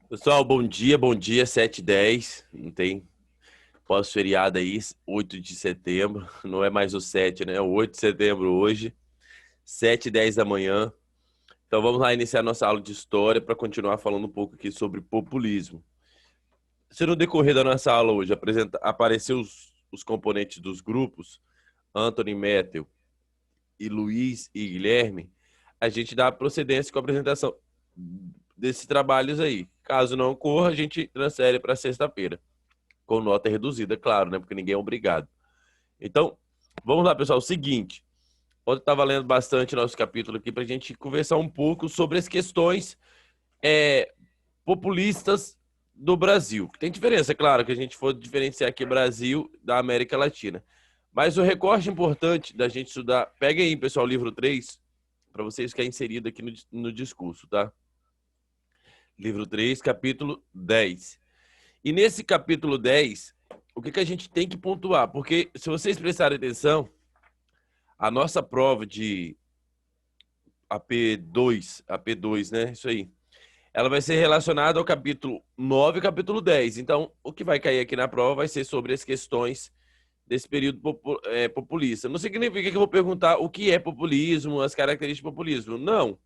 Pessoal, bom dia, 7h10. Não tem pós-feriado aí, 8 de setembro. Não é mais o 7, né? É o 8 de setembro hoje, 7h10 da manhã. Então vamos lá iniciar nossa aula de história para continuar falando um pouco aqui sobre populismo. Se no decorrer da nossa aula hoje aparecer os componentes dos grupos, Anthony Mettel e Luiz e Guilherme, a gente dá procedência com a apresentação desses trabalhos aí. Caso não ocorra, a gente transfere para sexta-feira, com nota reduzida, claro, né? Porque ninguém é obrigado. Então, vamos lá, pessoal. O seguinte, ontem eu estava lendo bastante nosso capítulo aqui para a gente conversar um pouco sobre as questões populistas do Brasil. Tem diferença, claro, que a gente for diferenciar aqui Brasil da América Latina. Mas o recorte importante da gente estudar... Peguem aí, pessoal, o livro 3, para vocês ficarem inseridos aqui no discurso, tá? Livro 3, capítulo 10. E nesse capítulo 10, o que a gente tem que pontuar? Porque se vocês prestarem atenção, a nossa prova de AP2, né? Isso aí. Ela vai ser relacionada ao capítulo 9 e capítulo 10. Então, o que vai cair aqui na prova vai ser sobre as questões desse período populista. Não significa que eu vou perguntar o que é populismo, as características do populismo. Não.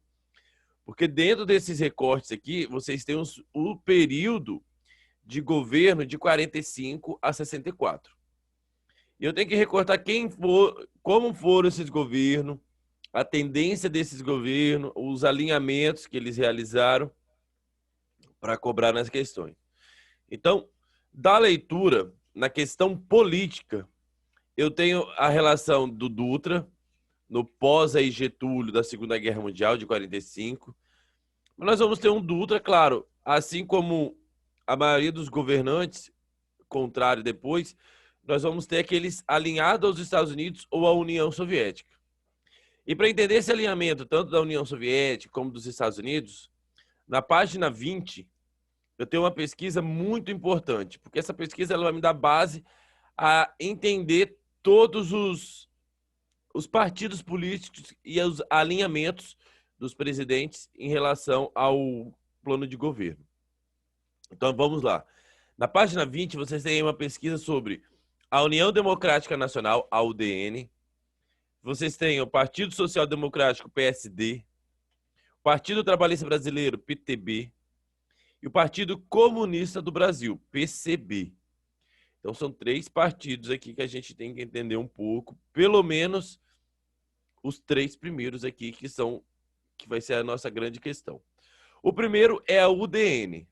Porque dentro desses recortes aqui, vocês têm o período de governo de 45 a 64. E eu tenho que recortar como foram esses governos, a tendência desses governos, os alinhamentos que eles realizaram para cobrar nas questões. Então, da leitura, na questão política, eu tenho a relação do Dutra, no pós Getúlio da Segunda Guerra Mundial, de 45. Nós vamos ter um Dutra, claro, assim como a maioria dos governantes, contrário depois, nós vamos ter aqueles alinhados aos Estados Unidos ou à União Soviética. E para entender esse alinhamento, tanto da União Soviética como dos Estados Unidos, na página 20, eu tenho uma pesquisa muito importante, porque essa pesquisa ela vai me dar base a entender todos os partidos políticos e os alinhamentos dos presidentes em relação ao plano de governo. Então, vamos lá. Na página 20, vocês têm uma pesquisa sobre a União Democrática Nacional, a UDN. Vocês têm o Partido Social Democrático, PSD. O Partido Trabalhista Brasileiro, PTB. E o Partido Comunista do Brasil, PCB. Então, são 3 partidos aqui que a gente tem que entender um pouco, pelo menos os 3 primeiros aqui, que vai ser a nossa grande questão. O primeiro é a UDN.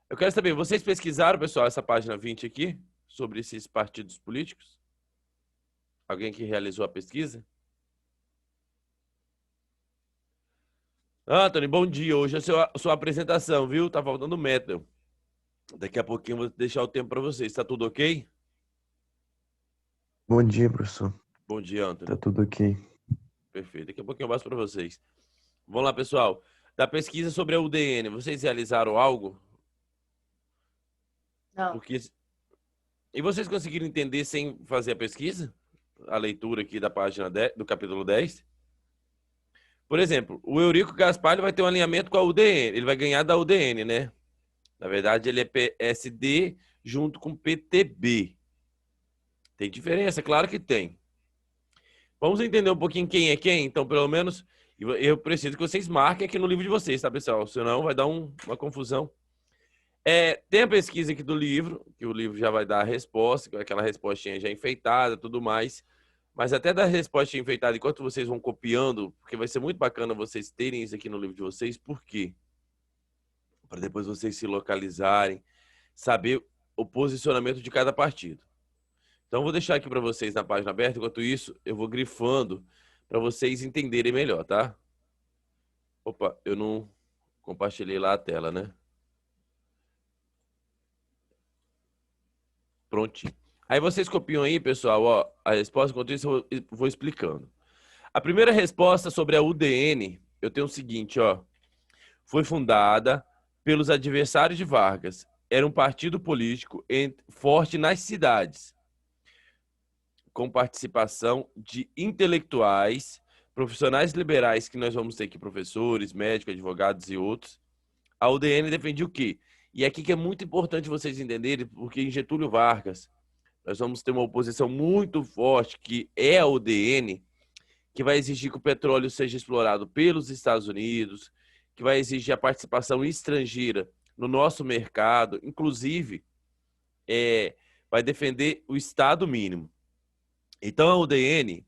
Eu quero saber, vocês pesquisaram, pessoal, essa página 20 aqui, sobre esses partidos políticos? Alguém que realizou a pesquisa? Anthony, bom dia. Hoje é a sua apresentação, viu? Tá faltando método. Daqui a pouquinho eu vou deixar o tempo para vocês. Tá tudo ok? Bom dia, professor. Bom dia, Tá Anthony. tudo ok. Perfeito. Daqui a pouquinho eu passo para vocês. Vamos lá, pessoal. Da pesquisa sobre a UDN, vocês realizaram algo? Não. Porque... E vocês conseguiram entender sem fazer a pesquisa? A leitura aqui da página 10, do capítulo 10? Por exemplo, o Eurico Gaspar vai ter um alinhamento com a UDN. Ele vai ganhar da UDN, né? Na verdade, ele é PSD junto com PTB. Tem diferença? Claro que tem. Vamos entender um pouquinho quem é quem? Então, pelo menos, eu preciso que vocês marquem aqui no livro de vocês, tá, pessoal? Senão vai dar uma confusão. Tem a pesquisa aqui do livro, que o livro já vai dar a resposta, aquela respostinha já enfeitada, tudo mais. Mas até da resposta enfeitada, enquanto vocês vão copiando, porque vai ser muito bacana vocês terem isso aqui no livro de vocês, por quê? Para depois vocês se localizarem, saber o posicionamento de cada partido. Então, eu vou deixar aqui para vocês na página aberta, enquanto isso, eu vou grifando para vocês entenderem melhor, tá? Opa, eu não compartilhei lá a tela, né? Prontinho. Aí vocês copiam aí, pessoal, ó, a resposta, enquanto isso eu vou explicando. A primeira resposta sobre a UDN, eu tenho o seguinte, ó. Foi fundada pelos adversários de Vargas. Era um partido político forte nas cidades, com participação de intelectuais, profissionais liberais, que nós vamos ter aqui, professores, médicos, advogados e outros, a UDN defendia o quê? E aqui que é muito importante vocês entenderem, porque em Getúlio Vargas nós vamos ter uma oposição muito forte, que é a UDN, que vai exigir que o petróleo seja explorado pelos Estados Unidos, que vai exigir a participação estrangeira no nosso mercado, inclusive vai defender o Estado mínimo. Então a UDN,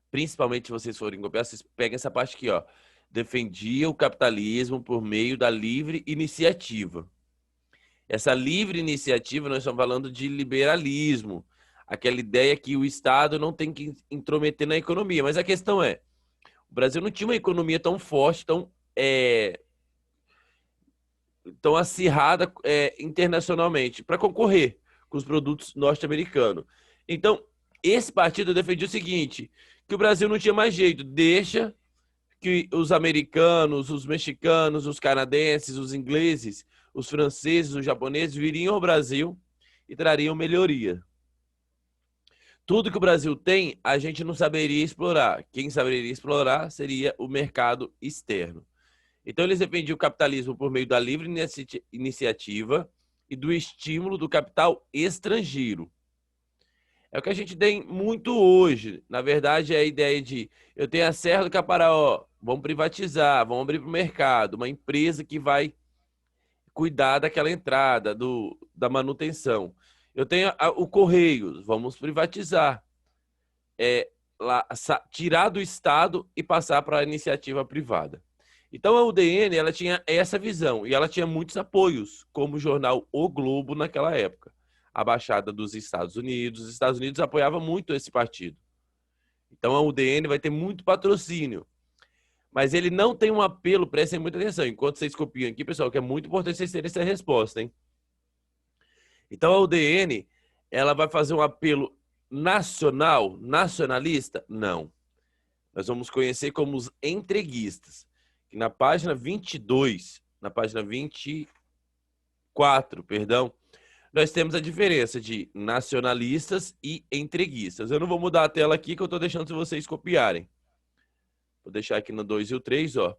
principalmente se vocês forem copiar, vocês pegam essa parte aqui, ó. Defendia o capitalismo por meio da livre iniciativa. Essa livre iniciativa, nós estamos falando de liberalismo, aquela ideia que o Estado não tem que intrometer na economia. Mas a questão é, o Brasil não tinha uma economia tão forte, tão acirrada internacionalmente para concorrer com os produtos norte-americanos. Então, esse partido defendia o seguinte, que o Brasil não tinha mais jeito, deixa que os americanos, os mexicanos, os canadenses, os ingleses, os franceses, os japoneses viriam ao Brasil e trariam melhoria. Tudo que o Brasil tem, a gente não saberia explorar. Quem saberia explorar seria o mercado externo. Então, eles defendiam o capitalismo por meio da livre iniciativa e do estímulo do capital estrangeiro. É o que a gente tem muito hoje. Na verdade, é a ideia de eu tenho a Serra do Caparaó, vamos privatizar, vamos abrir para o mercado, uma empresa que vai cuidar daquela entrada, da manutenção. Eu tenho o Correios, vamos privatizar. Tirar do Estado e passar para a iniciativa privada. Então a UDN ela tinha essa visão e ela tinha muitos apoios, como o jornal O Globo naquela época. A Baixada dos Estados Unidos, os Estados Unidos apoiavam muito esse partido. Então a UDN vai ter muito patrocínio. Mas ele não tem um apelo, prestem muita atenção. Enquanto vocês copiam aqui, pessoal, que é muito importante vocês terem essa resposta, hein? Então a UDN, ela vai fazer um apelo nacional, nacionalista? Não. Nós vamos conhecer como os entreguistas. Que na página 22, na página 24, perdão, nós temos a diferença de nacionalistas e entreguistas. Eu não vou mudar a tela aqui, que eu estou deixando vocês copiarem. Vou deixar aqui no 2 e o 3, ó.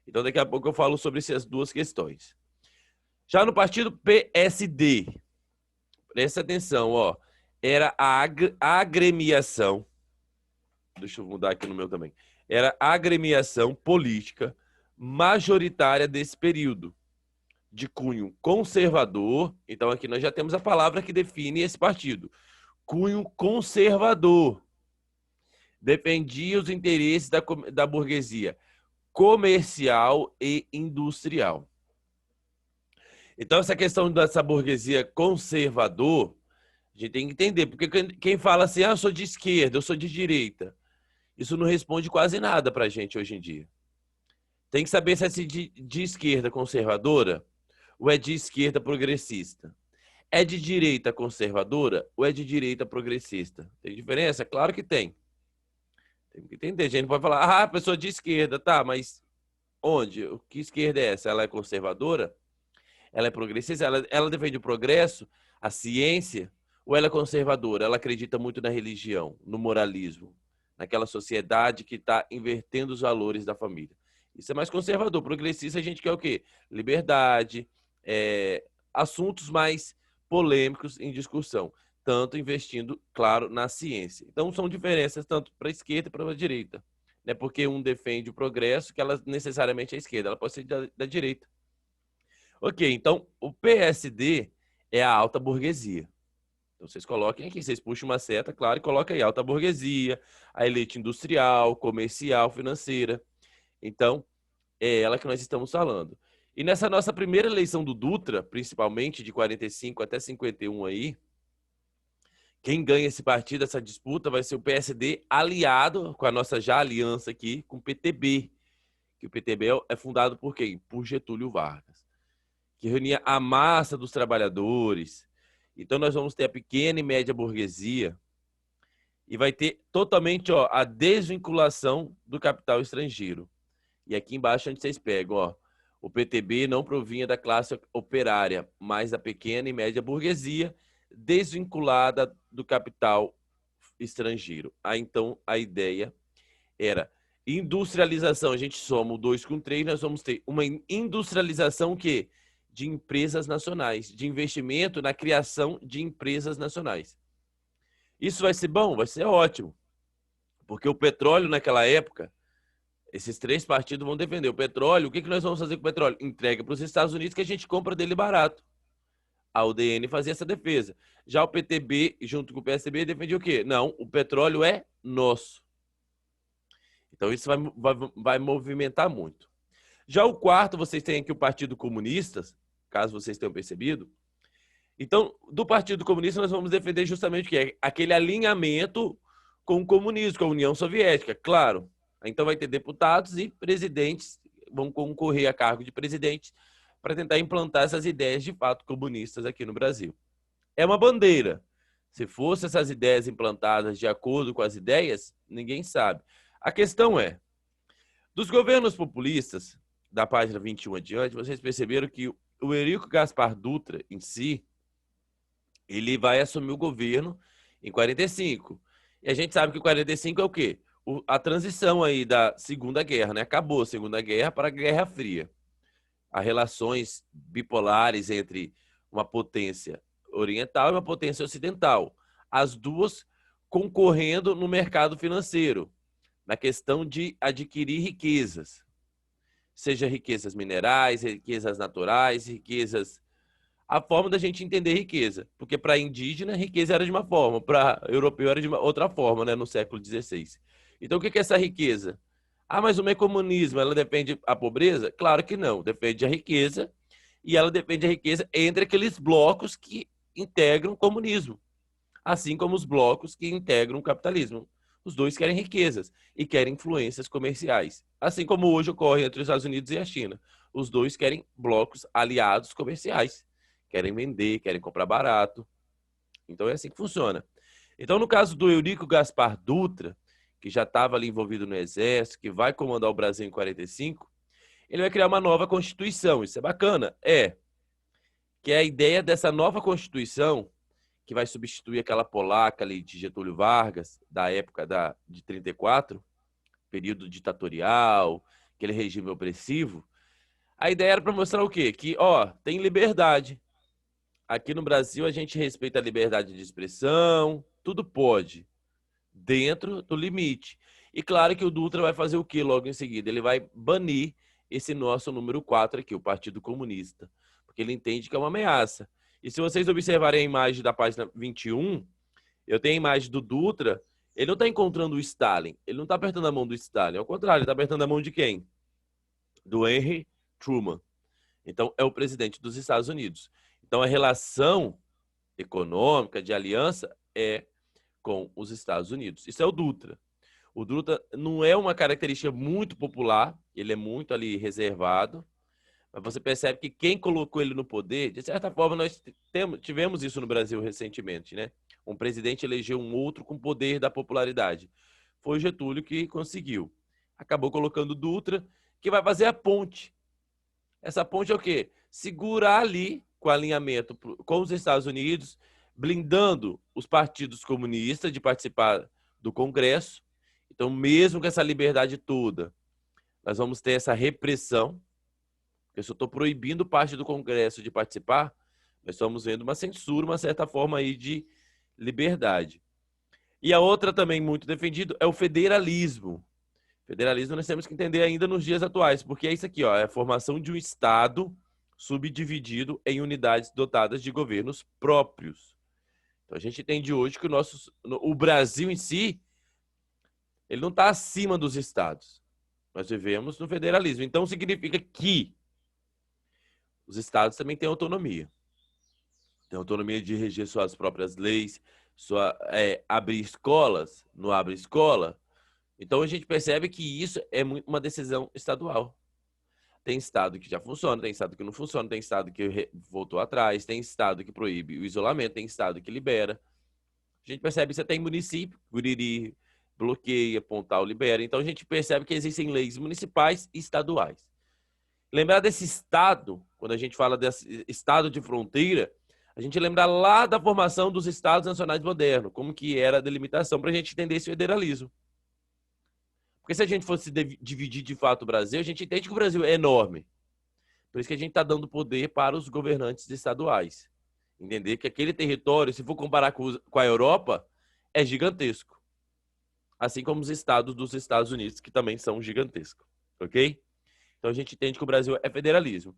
Então, daqui a pouco eu falo sobre essas duas questões. Já no partido PSD, presta atenção, ó. Era a agremiação, deixa eu mudar aqui no meu também. Era a agremiação política majoritária desse período, de cunho conservador. Então, aqui nós já temos a palavra que define esse partido. Cunho conservador. Defendia os interesses da burguesia comercial e industrial. Então, essa questão dessa burguesia conservador, a gente tem que entender, porque quem fala assim, eu sou de esquerda, eu sou de direita, isso não responde quase nada para a gente hoje em dia. Tem que saber se é de esquerda conservadora ou é de esquerda progressista. É de direita conservadora ou é de direita progressista? Tem diferença? Claro que tem. Tem que entender. A gente pode falar, pessoa de esquerda, tá, mas onde? Que esquerda é essa? Ela é conservadora? Ela é progressista? Ela defende o progresso, a ciência? Ou ela é conservadora? Ela acredita muito na religião, no moralismo, naquela sociedade que está invertendo os valores da família. Isso é mais conservador. Progressista, a gente quer o quê? Liberdade, assuntos mais polêmicos em discussão, tanto investindo, claro, na ciência. Então, são diferenças tanto para a esquerda e para a direita. Não é porque um defende o progresso que ela necessariamente é a esquerda, ela pode ser da direita. Ok, então, o PSD é a alta burguesia. Então, vocês coloquem aqui, vocês puxam uma seta, claro, e colocam aí alta burguesia, a elite industrial, comercial, financeira. Então, é ela que nós estamos falando. E nessa nossa primeira eleição do Dutra, principalmente de 45 até 51 aí, quem ganha esse partido, essa disputa, vai ser o PSD aliado com a nossa já aliança aqui com o PTB. Que o PTB é fundado por quem? Por Getúlio Vargas. Que reunia a massa dos trabalhadores. Então nós vamos ter a pequena e média burguesia e vai ter totalmente a desvinculação do capital estrangeiro. E aqui embaixo onde vocês pegam, o PTB não provinha da classe operária, mas da pequena e média burguesia, desvinculada do capital estrangeiro. Então, a ideia era Industrialização, a gente soma o 2 com 3, nós vamos ter uma industrialização que de empresas nacionais, de investimento na criação de empresas nacionais. Isso vai ser bom? Vai ser ótimo. Porque o petróleo naquela época, esses 3 partidos vão defender o petróleo. O que nós vamos fazer com o petróleo? Entrega para os Estados Unidos que a gente compra dele barato. A UDN fazia essa defesa. Já o PTB, junto com o PSDB, defendia o quê? Não, o petróleo é nosso. Então isso vai movimentar muito. Já o quarto, vocês têm aqui o Partido Comunista, caso vocês tenham percebido. Então, do Partido Comunista, nós vamos defender justamente o que é aquele alinhamento com o comunismo, com a União Soviética, claro. Então vai ter deputados e presidentes vão concorrer a cargo de presidente para tentar implantar essas ideias de fato comunistas aqui no Brasil. É uma bandeira. Se fossem essas ideias implantadas de acordo com as ideias, ninguém sabe. A questão é, dos governos populistas, da página 21 adiante, vocês perceberam que o Eurico Gaspar Dutra, em si, ele vai assumir o governo em 45. E a gente sabe que 45 é o quê? A transição aí da Segunda Guerra, né? Acabou a Segunda Guerra para a Guerra Fria. As relações bipolares entre uma potência oriental e uma potência ocidental. As duas concorrendo no mercado financeiro, na questão de adquirir riquezas. Seja riquezas minerais, riquezas naturais, riquezas... A forma da gente entender riqueza. Porque para indígena, riqueza era de uma forma, para europeu era de uma outra forma, né, no século XVI. Então, o que é essa riqueza? Ah, mas o comunismo, ela defende a pobreza? Claro que não, defende a riqueza, e ela defende a riqueza entre aqueles blocos que integram o comunismo, assim como os blocos que integram o capitalismo. Os dois querem riquezas e querem influências comerciais, assim como hoje ocorre entre os Estados Unidos e a China. Os dois querem blocos aliados comerciais, querem vender, querem comprar barato. Então é assim que funciona. Então, no caso do Eurico Gaspar Dutra, que já estava ali envolvido no Exército, que vai comandar o Brasil em 45, ele vai criar uma nova Constituição. Isso é bacana? É. Que é a ideia dessa nova Constituição, que vai substituir aquela polaca ali de Getúlio Vargas, da época de 34, período ditatorial, aquele regime opressivo. A ideia era para mostrar o quê? Que, tem liberdade. Aqui no Brasil a gente respeita a liberdade de expressão, tudo pode, dentro do limite. E claro que o Dutra vai fazer o quê logo em seguida? Ele vai banir esse nosso número 4 aqui, o Partido Comunista, porque ele entende que é uma ameaça. E se vocês observarem a imagem da página 21, eu tenho a imagem do Dutra, ele não está encontrando o Stalin, ele não está apertando a mão do Stalin, ao contrário, ele está apertando a mão de quem? Do Henry Truman. Então, é o presidente dos Estados Unidos. Então, a relação econômica de aliança é com os Estados Unidos. Isso é o Dutra. O Dutra não é uma característica muito popular, ele é muito ali reservado, mas você percebe que quem colocou ele no poder, de certa forma, nós tivemos isso no Brasil recentemente, né? Um presidente elegeu um outro com poder da popularidade. Foi o Getúlio que conseguiu. Acabou colocando o Dutra, que vai fazer a ponte. Essa ponte é o quê? Segurar ali com alinhamento com os Estados Unidos, blindando os partidos comunistas de participar do Congresso. Então, mesmo com essa liberdade toda, nós vamos ter essa repressão. Eu só estou proibindo parte do Congresso de participar, nós estamos vendo uma censura, uma certa forma aí de liberdade. E a outra também muito defendido é o federalismo. Federalismo nós temos que entender ainda nos dias atuais, porque é isso aqui, é a formação de um Estado subdividido em unidades dotadas de governos próprios. Então a gente entende hoje que o Brasil em si, ele não está acima dos estados. Nós vivemos no federalismo. Então significa que os estados também têm autonomia. Tem autonomia de reger suas próprias leis, abrir escolas, não abre escola. Então a gente percebe que isso é uma decisão estadual. Tem estado que já funciona, tem estado que não funciona, tem estado que voltou atrás, tem estado que proíbe o isolamento, tem estado que libera. A gente percebe que você tem município, Guriri bloqueia, Pontal libera. Então a gente percebe que existem leis municipais e estaduais. Lembrar desse estado, quando a gente fala desse estado de fronteira, a gente lembra lá da formação dos estados nacionais modernos, como que era a delimitação, para a gente entender esse federalismo. Porque se a gente fosse dividir de fato o Brasil, a gente entende que o Brasil é enorme. Por isso que a gente está dando poder para os governantes estaduais. Entender que aquele território, se for comparar com a Europa, é gigantesco. Assim como os estados dos Estados Unidos, que também são gigantescos. Ok? Então a gente entende que o Brasil é federalismo.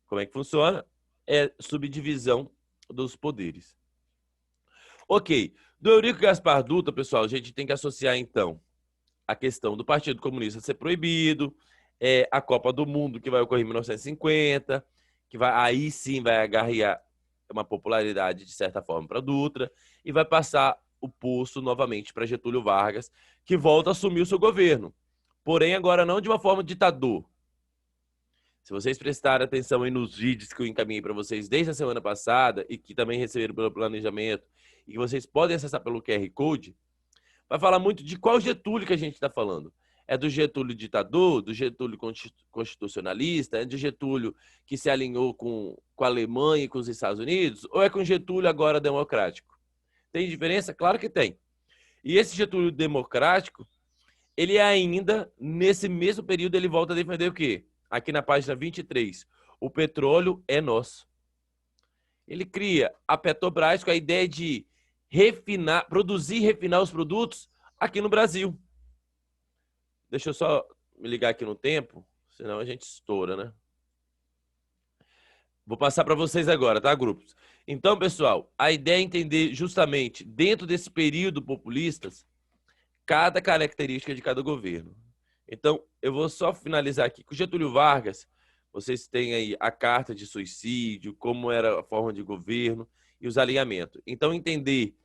Como é que funciona? É subdivisão dos poderes. Ok. Do Eurico Gaspar Dutra, pessoal, a gente tem que associar, então, a questão do Partido Comunista ser proibido, a Copa do Mundo, que vai ocorrer em 1950, que aí sim vai agarrar uma popularidade, de certa forma, para Dutra, e vai passar o posto novamente para Getúlio Vargas, que volta a assumir o seu governo. Porém, agora não de uma forma ditador. Se vocês prestarem atenção aí nos vídeos que eu encaminhei para vocês desde a semana passada e que também receberam pelo planejamento e que vocês podem acessar pelo QR Code, vai falar muito de qual Getúlio que a gente está falando. É do Getúlio ditador, do Getúlio constitucionalista, é do Getúlio que se alinhou com a Alemanha e com os Estados Unidos, ou é com Getúlio agora democrático? Tem diferença? Claro que tem. E esse Getúlio democrático, ele ainda, nesse mesmo período, ele volta a defender o quê? Aqui na página 23, o petróleo é nosso. Ele cria a Petrobras com a ideia de refinar, produzir e refinar os produtos aqui no Brasil. Deixa eu só me ligar aqui no tempo, senão a gente estoura, né? Vou passar para vocês agora, tá, grupos? Então, pessoal, a ideia é entender justamente, dentro desse período populistas, cada característica de cada governo. Então, eu vou só finalizar aqui com Getúlio Vargas. Vocês têm aí a carta de suicídio, como era a forma de governo e os alinhamentos. Então, entender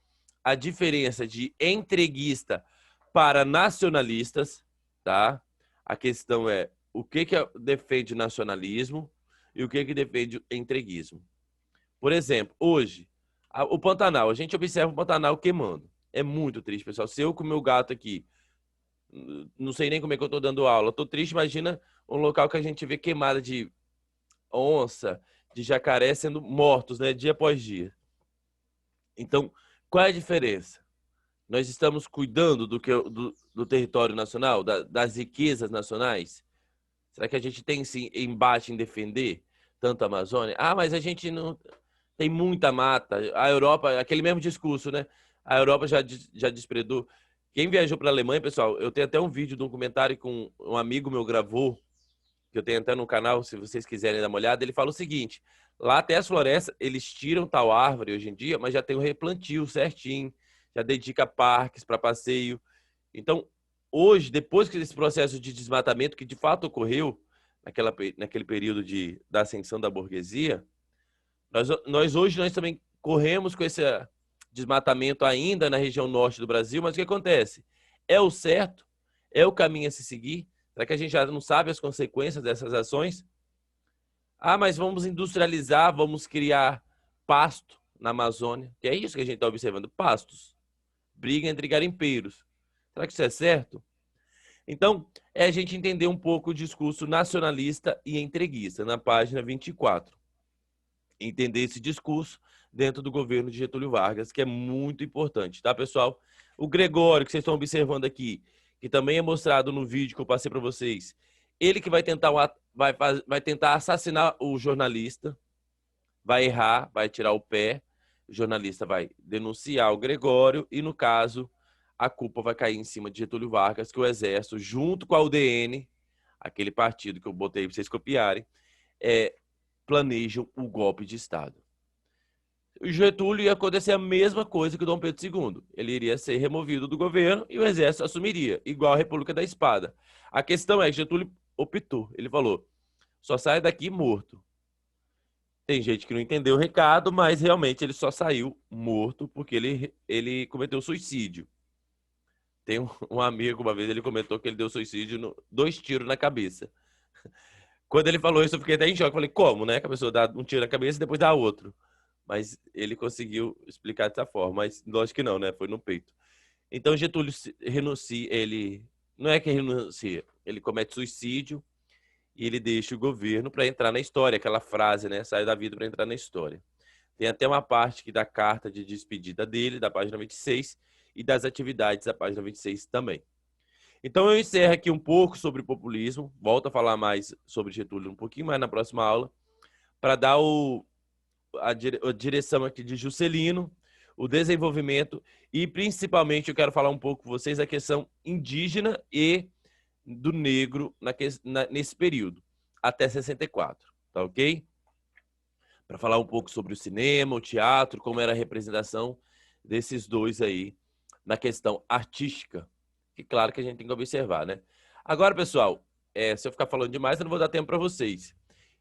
a diferença de entreguista para nacionalistas, tá? A questão é o que defende nacionalismo e o que defende entreguismo. Por exemplo, hoje, o Pantanal, a gente observa o Pantanal queimando. É muito triste, pessoal. Se eu com o meu gato aqui, não sei nem como é que eu tô dando aula, tô triste, imagina um local que a gente vê queimada de onça, de jacaré sendo mortos, né, dia após dia. Então, qual é a diferença? Nós estamos cuidando do território nacional, das riquezas nacionais? Será que a gente tem sim embate em defender tanto a Amazônia? Ah, mas a gente não tem muita mata. A Europa, aquele mesmo discurso, né? A Europa já desprezou. Quem viajou para a Alemanha, pessoal, eu tenho até um vídeo, um documentário que um amigo meu gravou, que eu tenho até no canal, se vocês quiserem dar uma olhada. Ele fala o seguinte: lá até as florestas, eles tiram tal árvore hoje em dia, mas já tem o replantio certinho, já dedica parques para passeio. Então, hoje, depois que esse processo de desmatamento, que de fato ocorreu naquele período da ascensão da burguesia, nós também corremos com esse desmatamento ainda na região norte do Brasil, mas o que acontece? É o certo? É o caminho a se seguir? Será que a gente já não sabe as consequências dessas ações? Ah, mas vamos industrializar, vamos criar pasto na Amazônia, que é isso que a gente está observando, pastos. Briga entre garimpeiros. Será que isso é certo? Então, é a gente entender um pouco o discurso nacionalista e entreguista, na página 24. Entender esse discurso dentro do governo de Getúlio Vargas, que é muito importante, tá, pessoal? O Gregório, que vocês estão observando aqui, que também é mostrado no vídeo que eu passei para vocês, ele que vai tentar assassinar o jornalista, vai errar, vai tirar o pé, o jornalista vai denunciar o Gregório e, no caso, a culpa vai cair em cima de Getúlio Vargas, que o Exército, junto com a UDN, aquele partido que eu botei para vocês copiarem, planejam o golpe de Estado. O Getúlio ia acontecer a mesma coisa que o Dom Pedro II. Ele iria ser removido do governo e o Exército assumiria, igual a República da Espada. A questão é que Getúlio optou. Ele falou, só sai daqui morto. Tem gente que não entendeu o recado, mas realmente ele só saiu morto porque ele cometeu suicídio. Tem um amigo, uma vez, ele comentou que ele deu suicídio, 2 tiros na cabeça. Quando ele falou isso, eu fiquei até em choque. Falei, como, né? Que a pessoa dá um tiro na cabeça e depois dá outro. Mas ele conseguiu explicar dessa forma. Mas lógico que não, né? Foi no peito. Então, Getúlio renuncia, ele... Não é que renuncia, ele comete suicídio e ele deixa o governo para entrar na história. Aquela frase, né? Sai da vida para entrar na história. Tem até uma parte que da carta de despedida dele, da página 26, e das atividades da página 26 também. Então eu encerro aqui um pouco sobre populismo, volto a falar mais sobre Getúlio um pouquinho mais na próxima aula, para dar a direção aqui de Juscelino, o desenvolvimento e principalmente eu quero falar um pouco com vocês a questão indígena e do negro nesse período, até 64, tá ok? Para falar um pouco sobre o cinema, o teatro, como era a representação desses dois aí na questão artística, que claro que a gente tem que observar, né? Agora, pessoal, se eu ficar falando demais, eu não vou dar tempo para vocês.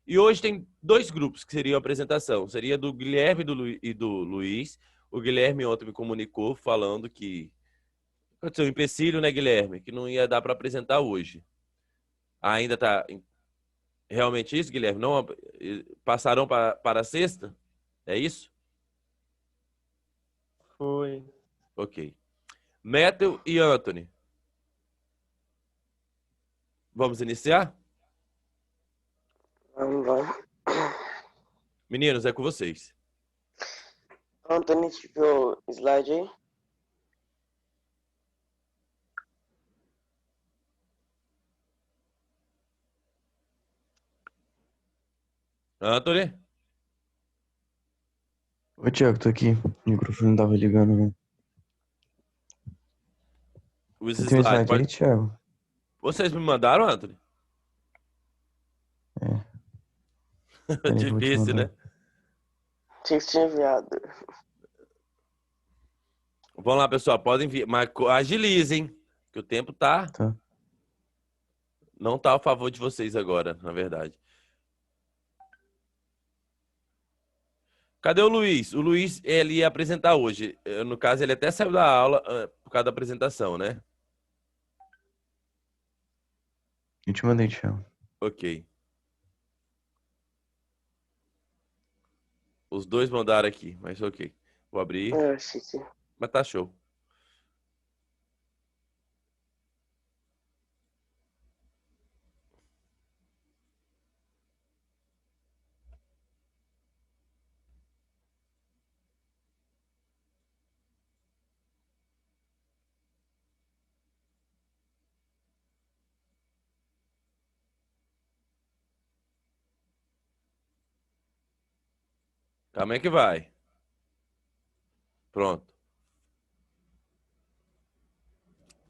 E hoje tem dois grupos que seriam a apresentação. Seria do Guilherme e do Luiz. O Guilherme ontem me comunicou falando que aconteceu um empecilho, né, Guilherme? Que não ia dar para apresentar hoje. Ainda tá realmente isso, Guilherme? Não passarão para a sexta? É isso? Foi. Ok. Matthew e Anthony. Vamos iniciar? Vamos. Meninos, é com vocês. Anthony, viu o slide aí? Anthony? Ô, Thiago, tô aqui. O microfone não tava ligando, né? Os Você tem um slides. slide aí, Thiago? Vocês me mandaram, Anthony? É, peraí que eu vou te Difícil, né? mandar. Tinha que tinha enviado. Vamos lá, pessoal. Podem vir. Mas agilizem, que o tempo Tá. não tá a favor de vocês agora, na verdade. Cadê o Luiz? O Luiz, ele ia apresentar hoje. No caso, ele até saiu da aula por causa da apresentação, né? Eu te mandei, Thiago. Ok. Os dois mandaram aqui, mas ok. Vou abrir, Eu achei que... mas tá show. Calma aí que vai. Pronto.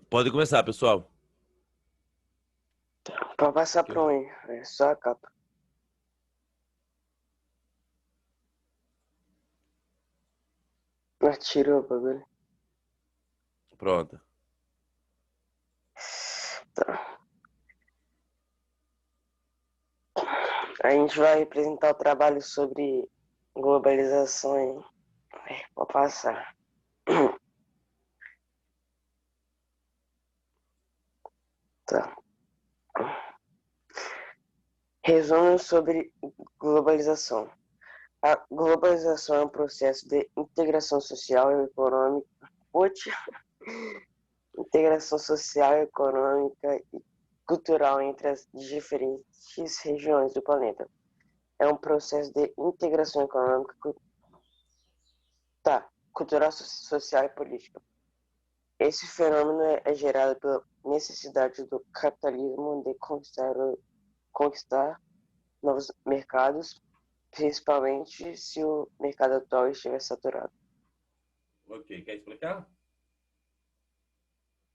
Pode começar, pessoal. Pode passar pra um aí. É só a capa. Tirou o bagulho. Pronto. Tá. A gente vai apresentar o trabalho sobre globalização aí. Pode passar. Tá. Resumo sobre globalização. A globalização é um processo de integração social e econômica. Integração social, econômica e cultural entre as diferentes regiões do planeta. É um processo de integração econômica, cultural, social e política. Esse fenômeno é gerado pela necessidade do capitalismo de conquistar novos mercados, principalmente se o mercado atual estiver saturado. Ok, quer explicar?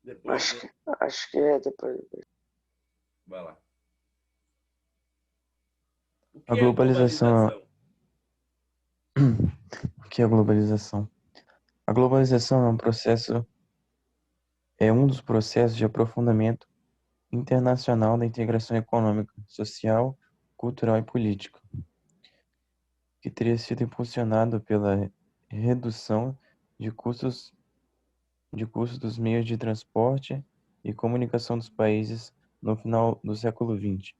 Depois, né? Acho que é depois. Vai lá. O A que é globalização. globalização? O que é a globalização? A globalização é um dos processos de aprofundamento internacional da integração econômica, social, cultural e política, que teria sido impulsionado pela redução de custos dos meios de transporte e comunicação dos países no final do século XX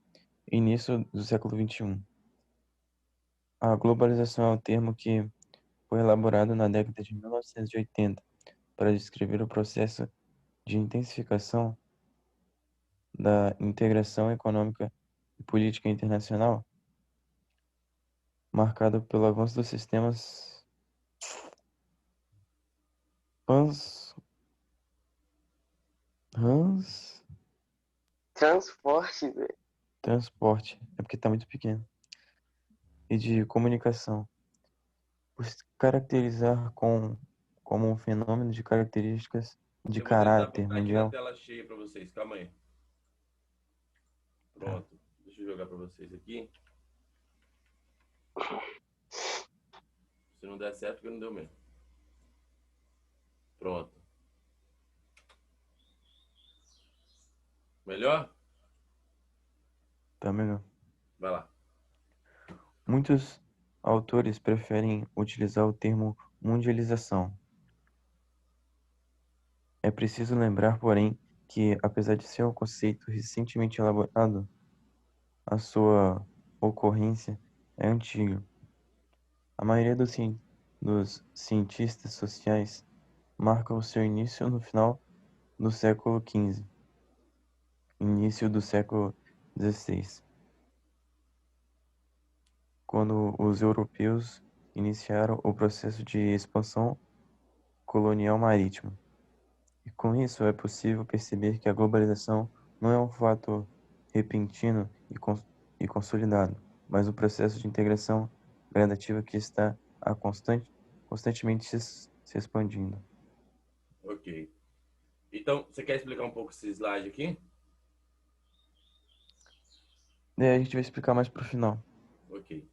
e início do século XXI. A globalização é um termo que foi elaborado na década de 1980 para descrever o processo de intensificação da integração econômica e política internacional, marcado pelo avanço dos sistemas pans, transporte, velho. transporte, é porque tá muito pequeno, e de comunicação, por se caracterizar como um fenômeno de características de Eu vou tentar caráter botar aqui na mundial. tela cheia para vocês. Calma aí. Tá. Pronto. Deixa eu jogar para vocês aqui. Se não der certo, porque não deu mesmo. Pronto. Melhor? Tá melhor. Vai lá. Muitos autores preferem utilizar o termo mundialização. É preciso lembrar, porém, que, apesar de ser um conceito recentemente elaborado, a sua ocorrência é antiga. A maioria dos cientistas sociais marca o seu início no final do século XV, início do século XVI, quando os europeus iniciaram o processo de expansão colonial marítima. E com isso é possível perceber que a globalização não é um fato repentino e consolidado, mas um processo de integração gradativa que está constantemente se expandindo. Ok. Então, você quer explicar um pouco esse slide aqui? Daí a gente vai explicar mais pro final. Ok.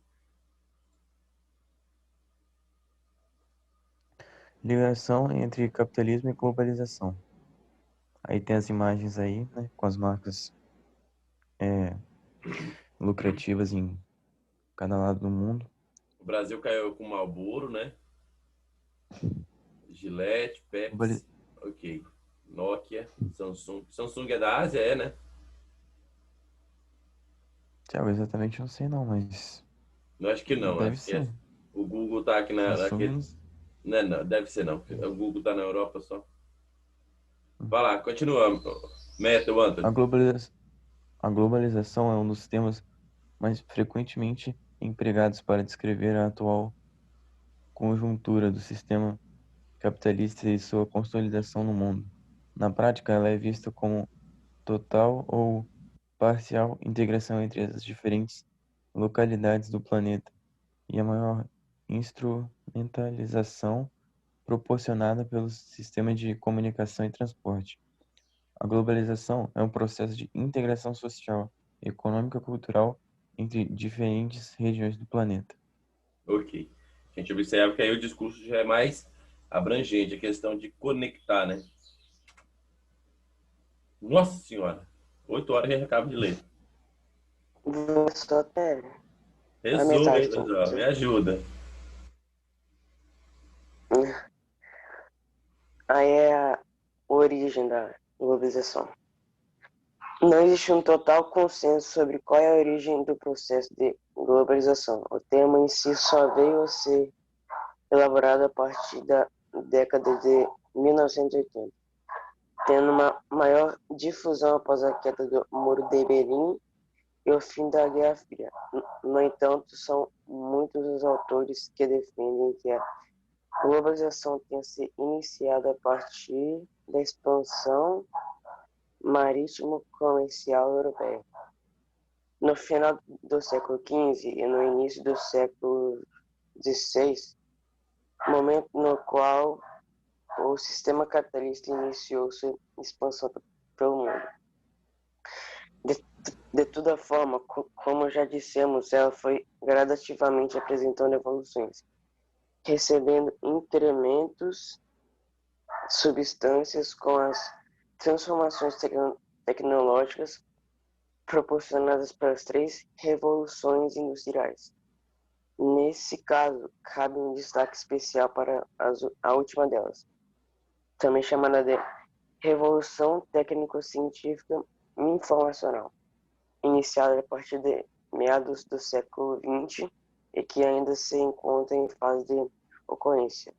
Ligação entre capitalismo e globalização. Aí tem as imagens aí, né, com as marcas lucrativas em cada lado do mundo. O Brasil caiu com Marlboro, né? Gillette, Globali- Pepsi. Ok. Nokia, Samsung. Samsung é da Ásia, é, né? Tiago, exatamente não sei não, mas Eu acho que não. deve Acho que ser. o Google tá aqui naquele. Samsung. Não, não, deve ser não. O Google tá na Europa só. Vai lá, continua. Meta, o A Anthony. globaliza- a globalização é um dos temas mais frequentemente empregados para descrever a atual conjuntura do sistema capitalista e sua consolidação no mundo. Na prática, ela é vista como total ou parcial integração entre as diferentes localidades do planeta e a maior instrumentalização proporcionada pelo sistema de comunicação e transporte. A globalização é um processo de integração social, econômica e cultural entre diferentes regiões do planeta. Ok. A gente observa que aí o discurso já é mais abrangente, a questão de conectar, né? Nossa Senhora! 8 horas a gente acaba de ler. Vou só até a Resume metade, aí, então. pessoal. Me ajuda. Aí é a origem da globalização. Não existe um total consenso sobre qual é a origem do processo de globalização. O termo em si só veio a ser elaborado a partir da década de 1980, tendo uma maior difusão após a queda do Muro de Berlim e o fim da Guerra Fria. No entanto, são muitos os autores que defendem que a globalização tenha se iniciado a partir da expansão marítimo-comercial europeia. No final do século XV e no início do século XVI, momento no qual o sistema capitalista iniciou sua expansão pelo mundo. De toda forma, como já dissemos, ela foi gradativamente apresentando evoluções, recebendo incrementos substâncias com as transformações tecnológicas proporcionadas pelas três revoluções industriais. Nesse caso, cabe um destaque especial para a última delas, também chamada de Revolução Técnico-Científica Informacional, iniciada a partir de meados do século XX e que ainda se encontra em fase de ocorrência.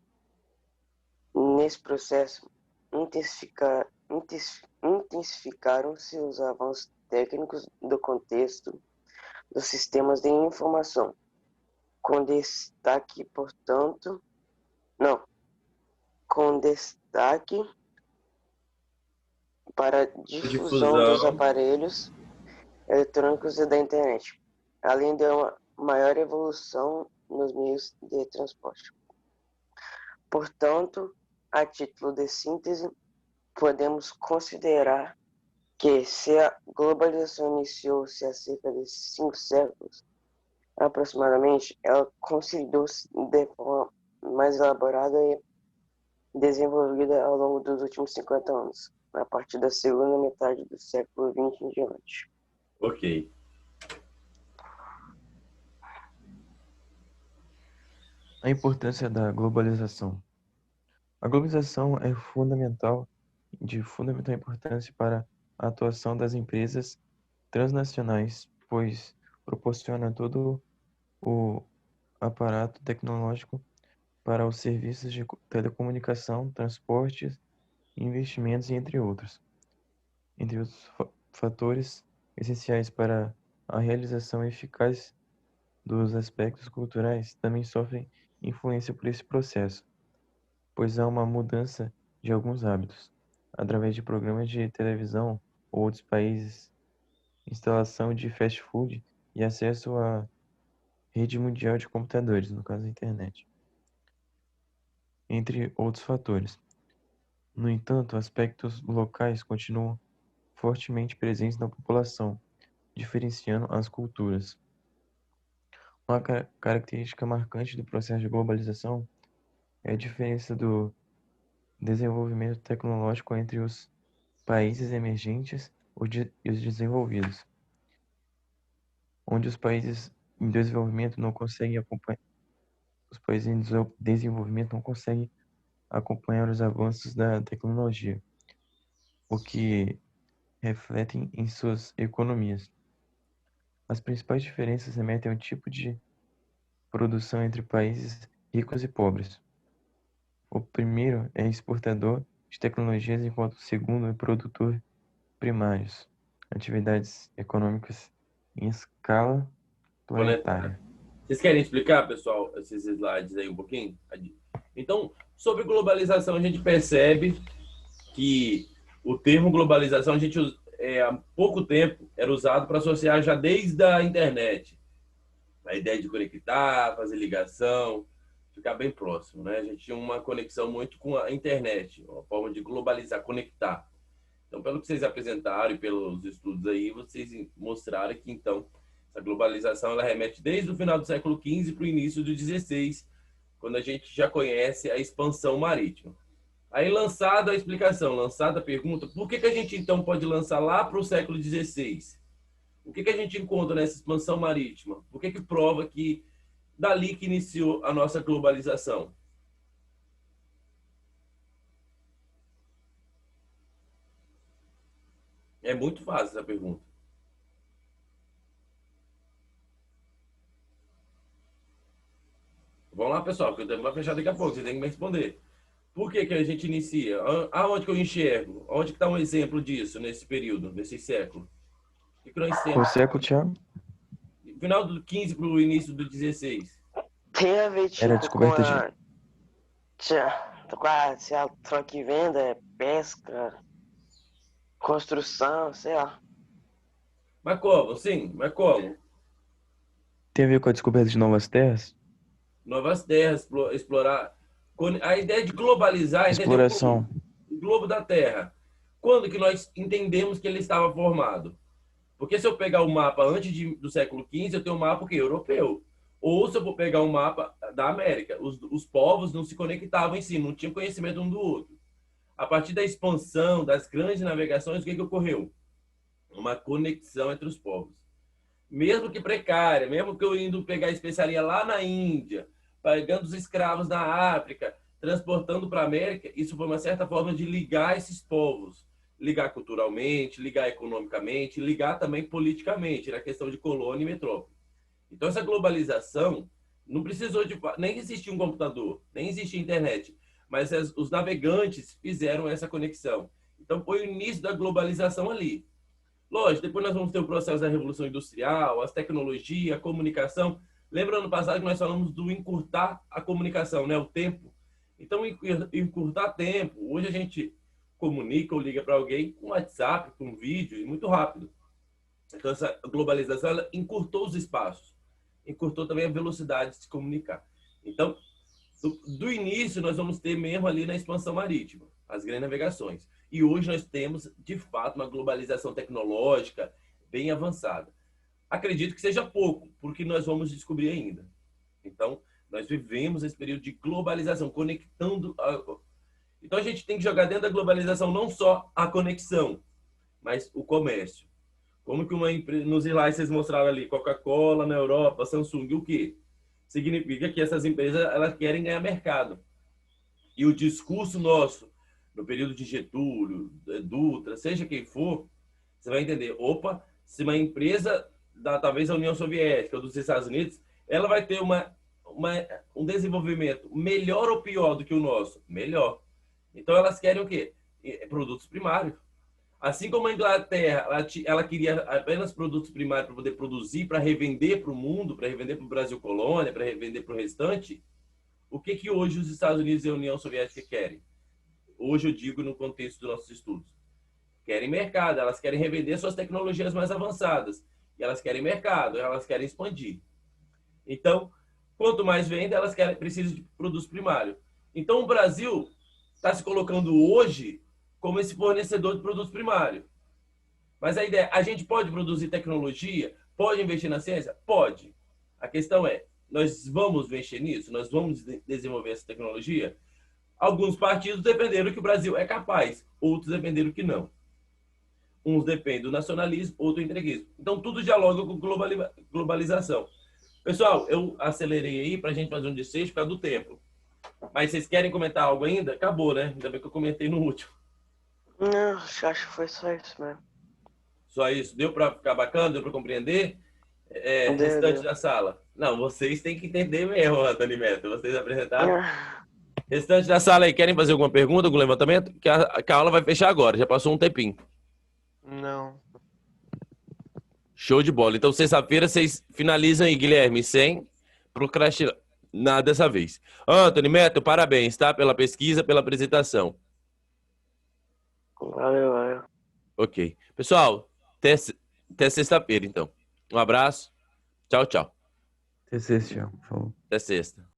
Nesse processo, intensificaram-se os avanços técnicos do contexto dos sistemas de informação, com destaque, para a difusão dos aparelhos eletrônicos e da internet, além de uma maior evolução nos meios de transporte. Portanto, a título de síntese, podemos considerar que, se a globalização iniciou-se há cerca de 5 séculos, aproximadamente, ela consolidou-se de forma mais elaborada e desenvolvida ao longo dos últimos 50 anos, a partir da segunda metade do século XX em diante. Ok. A importância da globalização. A globalização é de fundamental importância para a atuação das empresas transnacionais, pois proporciona todo o aparato tecnológico para os serviços de telecomunicação, transportes, investimentos e entre outros fatores essenciais para a realização eficaz dos aspectos culturais, também sofrem influência por esse processo, pois há uma mudança de alguns hábitos, através de programas de televisão ou outros países, instalação de fast food e acesso à rede mundial de computadores, no caso a internet, entre outros fatores. No entanto, aspectos locais continuam fortemente presentes na população, diferenciando as culturas. Uma característica marcante do processo de globalização é a diferença do desenvolvimento tecnológico entre os países emergentes e os desenvolvidos, onde os países em desenvolvimento não conseguem acompanhar, os países em desenvolvimento não conseguem acompanhar os avanços da tecnologia, o que refletem em suas economias. As principais diferenças remetem ao tipo de produção entre países ricos e pobres. O primeiro é exportador de tecnologias, enquanto o segundo é produtor primários, atividades econômicas em escala planetária. Vocês querem explicar, pessoal, esses slides aí um pouquinho? Então, sobre globalização, a gente percebe que o termo globalização, a gente há pouco tempo era usado para associar já desde a internet. A ideia de conectar, fazer ligação, ficar bem próximo, né? A gente tinha uma conexão muito com a internet, uma forma de globalizar, conectar. Então, pelo que vocês apresentaram e pelos estudos aí, vocês mostraram que, então, essa globalização ela remete desde o final do século XV para o início do XVI, quando a gente já conhece a expansão marítima. Aí, lançada a explicação, lançada a pergunta, por que a gente, então, pode lançar lá para o século XVI? O que a gente encontra nessa expansão marítima? Por que prova que dali que iniciou a nossa globalização? É muito fácil essa pergunta. Vamos lá, pessoal, que o tempo vai fechar daqui a pouco. Você tem que me responder. Por que a gente inicia? Aonde que eu enxergo? Onde que está um exemplo disso nesse período, nesse século? O que nós temos? O século, Thiago? Final do 15 para o início do 16. Tem a ver, tipo, Era descoberta com a troca e venda, pesca, construção, sei lá. Mas como? Sim, mas como? Tem a ver com a descoberta de novas terras? Novas terras, explorar. A ideia de globalizar, a ideia Exploração. o globo da Terra. Quando que nós entendemos que ele estava formado? Porque se eu pegar o mapa antes do século XV, eu tenho um mapa europeu. Ou se eu vou pegar um mapa da América, os povos não se conectavam em si, não tinham conhecimento um do outro. A partir da expansão, das grandes navegações, o que ocorreu? Uma conexão entre os povos. Mesmo que precária, mesmo que eu indo pegar especiaria lá na Índia, pegando os escravos na África, transportando para a América, isso foi uma certa forma de ligar esses povos. Ligar culturalmente, ligar economicamente, ligar também politicamente, na questão de colônia e metrópole. Então, essa globalização não precisou de... Nem existia um computador, nem existia internet, mas os navegantes fizeram essa conexão. Então, foi o início da globalização ali. Lógico, depois nós vamos ter o processo da Revolução Industrial, as tecnologias, a comunicação. Lembra ano passado que nós falamos do encurtar a comunicação, né? O tempo. Então, encurtar tempo. Hoje a gente comunica ou liga para alguém com WhatsApp, com vídeo, e muito rápido. Então, essa globalização ela encurtou os espaços, encurtou também a velocidade de se comunicar. Então, do início, nós vamos ter mesmo ali na expansão marítima, as grandes navegações. E hoje nós temos, de fato, uma globalização tecnológica bem avançada. Acredito que seja pouco, porque nós vamos descobrir ainda. Então, nós vivemos esse período de globalização, conectando. Então, a gente tem que jogar dentro da globalização não só a conexão, mas o comércio. Como que uma empresa, nos slides vocês mostraram ali, Coca-Cola na Europa, Samsung, o quê? Significa que essas empresas elas querem ganhar mercado. E o discurso nosso, no período de Getúlio, Dutra, seja quem for, você vai entender, opa, se uma empresa talvez a União Soviética ou dos Estados Unidos, ela vai ter um desenvolvimento melhor ou pior do que o nosso? Melhor. Então elas querem o quê? Produtos primários. Assim como a Inglaterra, ela queria apenas produtos primários para poder produzir, para revender para o mundo, para revender para o Brasil colônia, para revender para o restante, o que hoje os Estados Unidos e a União Soviética querem? Hoje eu digo no contexto dos nossos estudos. Querem mercado, elas querem revender suas tecnologias mais avançadas. E elas querem mercado, elas querem expandir. Então, quanto mais vende, elas precisam de produtos primários. Então, o Brasil está se colocando hoje como esse fornecedor de produtos primários. Mas a ideia, a gente pode produzir tecnologia? Pode investir na ciência? Pode. A questão é, nós vamos mexer nisso? Nós vamos desenvolver essa tecnologia? Alguns partidos defenderam que o Brasil é capaz, outros defenderam que não. Uns dependem do nacionalismo, outros do entreguismo. Então, tudo dialoga com globalização. Pessoal, eu acelerei aí para a gente fazer um desfecho por causa do tempo. Mas vocês querem comentar algo ainda? Acabou, né? Ainda bem que eu comentei no último. Não, acho que foi só isso mesmo. Só isso? Deu para ficar bacana? Deu para compreender? Restante da sala. Não, vocês têm que entender mesmo, Antônio Neto. Vocês apresentaram. Restante da sala aí, querem fazer alguma pergunta, algum levantamento? Que a aula vai fechar agora, já passou um tempinho. Não. Show de bola. Então, sexta-feira, vocês finalizam aí, Guilherme, sem procrastinar nada dessa vez. Antônio Neto, parabéns, tá? Pela pesquisa, pela apresentação. Valeu. Ok. Pessoal, até sexta-feira, então. Um abraço. Tchau, tchau. Até sexta, falou. Até sexta.